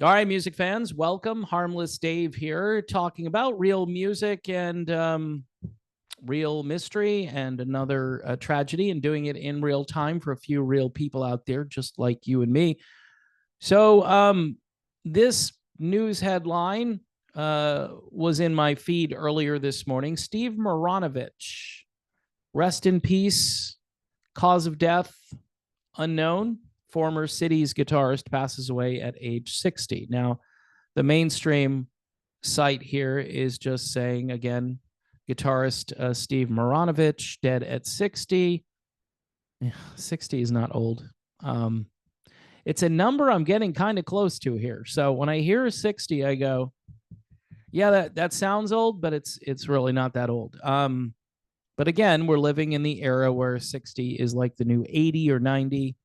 All right, music fans, welcome. Harmless Dave here, talking about real music and real mystery and another tragedy, and doing it in real time for a few real people out there, just like you and me. So, this news headline was in my feed earlier this morning. Steve Mironovich, rest in peace, cause of death unknown. Former Cities guitarist passes away at age 60. Now, the mainstream site here is just saying, again, guitarist Steve Mironovich, dead at 60. 60 is not old. It's a number I'm getting kind of close to here. So when I hear 60, I go, yeah, that sounds old, but it's really not that old. But again, we're living in the era where 60 is like the new 80 or 90.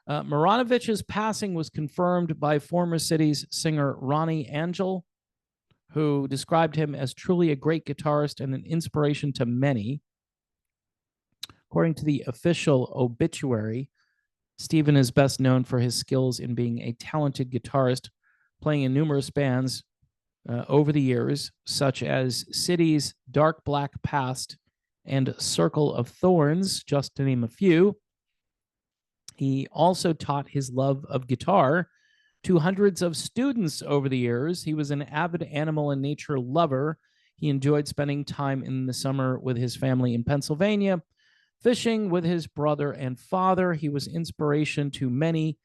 Mironovich's passing was confirmed by former Cities singer Ronnie Angel, who described him as truly a great guitarist and an inspiration to many. According to the official obituary, Stephen is best known for his skills in being a talented guitarist, playing in numerous bands over the years, such as Cities' Dark Black Past and Circle of Thorns, just to name a few. He also taught his love of guitar to hundreds of students over the years. He was an avid animal and nature lover. He enjoyed spending time in the summer with his family in Pennsylvania, fishing with his brother and father. He was inspiration to many,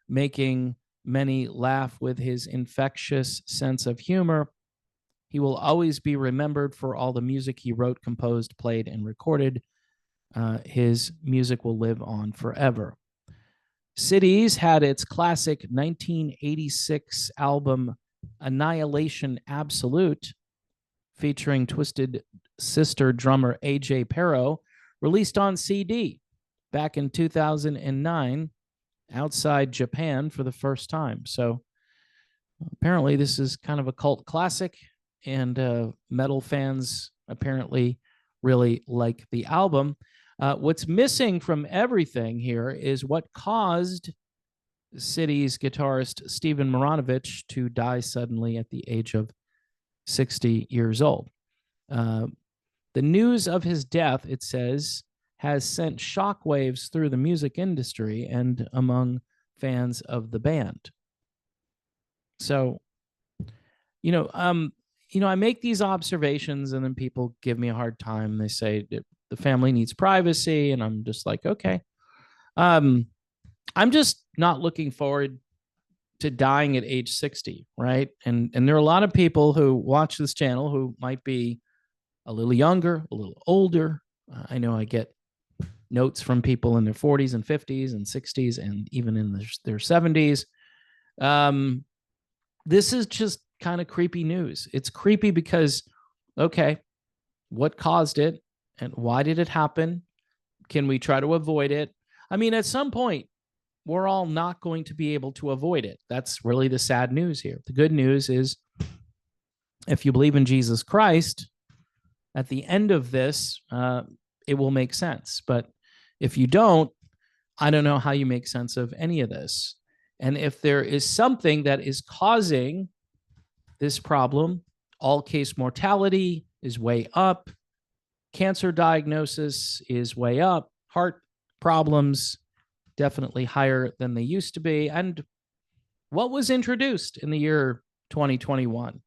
making many laugh with his infectious sense of humor. He will always be remembered for all the music he wrote, composed, played, and recorded. His music will live on forever. Cities had its classic 1986 album Annihilation Absolute, featuring Twisted Sister drummer AJ Pero, released on CD back in 2009 outside Japan for the first time. So apparently this is kind of a cult classic, and metal fans apparently really like the album. What's missing from everything here is what caused Cities guitarist Stephen Mironovich to die suddenly at the age of 60 years old. The news of his death, it says, has sent shockwaves through the music industry and among fans of the band. So, I make these observations, and then people give me a hard time. They say the family needs privacy, and I'm just like, okay. I'm just not looking forward to dying at age 60, right? And there are a lot of people who watch this channel who might be a little younger, a little older. I know I get notes from people in their 40s and 50s and 60s and even in their 70s. This is just kind of creepy news. It's creepy because, okay, what caused it and why did it happen? Can we try to avoid it? I mean, at some point, we're all not going to be able to avoid it. That's really the sad news here. The good news is, if you believe in Jesus Christ, at the end of this, it will make sense. But if you don't, I don't know how you make sense of any of this. And if there is something that is causing this problem, all-case mortality is way up, cancer diagnosis is way up, heart problems definitely higher than they used to be. And what was introduced in the year 2021?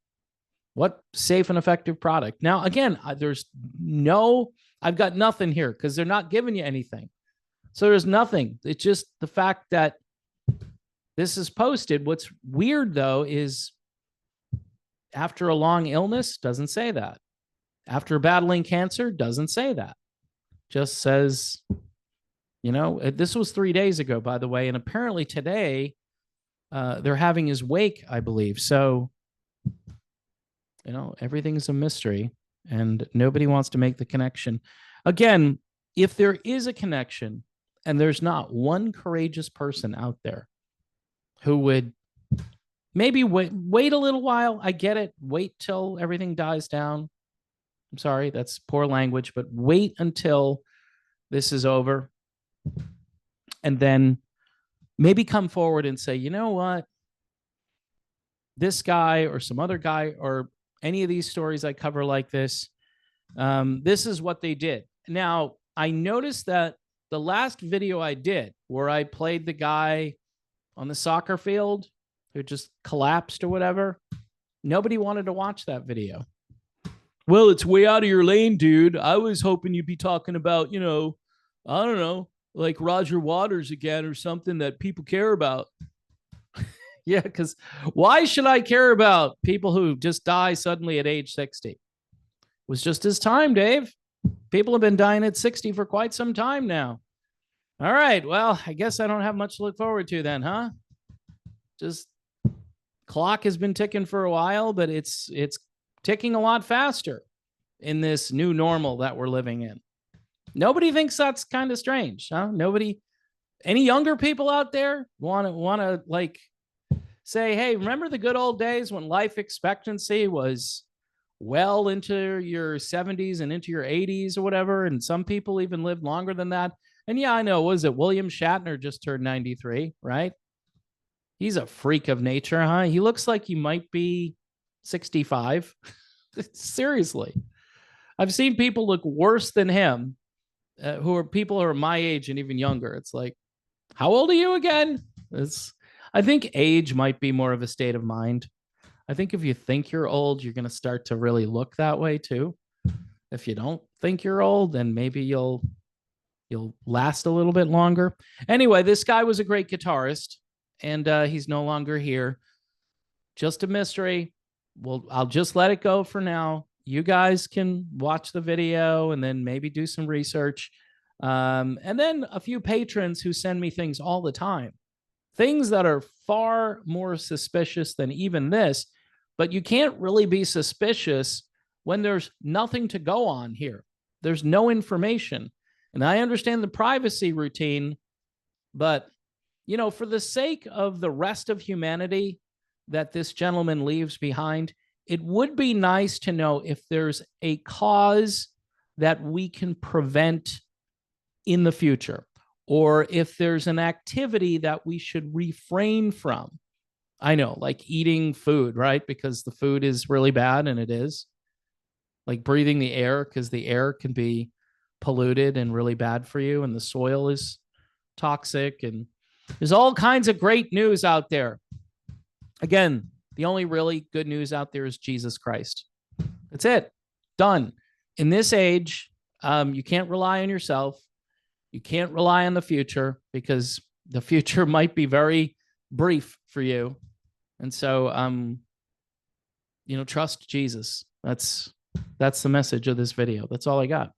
What safe and effective product? Now, again, I've got nothing here because they're not giving you anything. So there's nothing. It's just the fact that this is posted. What's weird, though, is after a long illness, doesn't say that. After battling cancer, doesn't say that. Just says, this was 3 days ago, by the way, and apparently today they're having his wake, I believe. So, everything's a mystery, and nobody wants to make the connection. Again, if there is a connection, and there's not one courageous person out there who would maybe wait a little while. I get it. Wait till everything dies down. I'm sorry, that's poor language, but wait until this is over. And then maybe come forward and say, you know what? this guy or some other guy or any of these stories I cover like this, this is what they did. Now, I noticed that the last video I did where I played the guy on the soccer field who just collapsed or whatever, nobody wanted to watch that video. Well, it's way out of your lane, dude. I was hoping you'd be talking about, I don't know, like Roger Waters again or something that people care about. Yeah, because why should I care about people who just die suddenly at age 60? It was just his time, Dave. People have been dying at 60 for quite some time now. All right. Well, I guess I don't have much to look forward to then, huh? Just clock has been ticking for a while, but it's ticking a lot faster in this new normal that we're living in. Nobody thinks that's kind of strange, huh? Nobody, any younger people out there want to like say, hey, remember the good old days when life expectancy was well into your 70s and into your 80s or whatever, and some people even lived longer than that. And yeah, I know, was it William Shatner just turned 93, right? He's a freak of nature, huh? He looks like he might be 65. Seriously. I've seen people look worse than him, who are people who are my age and even younger. It's like, how old are you again? I think age might be more of a state of mind. I think if you think you're old, you're going to start to really look that way too. If you don't think you're old, then maybe you'll last a little bit longer. Anyway, this guy was a great guitarist, and he's no longer here. Just a mystery. Well, I'll just let it go for now. You guys can watch the video and then maybe do some research. And then a few patrons who send me things all the time, things that are far more suspicious than even this, but you can't really be suspicious when there's nothing to go on here. There's no information. And I understand the privacy routine, but, for the sake of the rest of humanity that this gentleman leaves behind, it would be nice to know if there's a cause that we can prevent in the future, or if there's an activity that we should refrain from. I know, like eating food, right? Because the food is really bad, and it is. Like breathing the air, because the air can be polluted and really bad for you, and the soil is toxic, and there's all kinds of great news out there. Again, the only really good news out there is Jesus Christ. That's it. Done. In this age, you can't rely on yourself. You can't rely on the future, because the future might be very brief for you. And so, trust Jesus. That's the message of this video. That's all I got.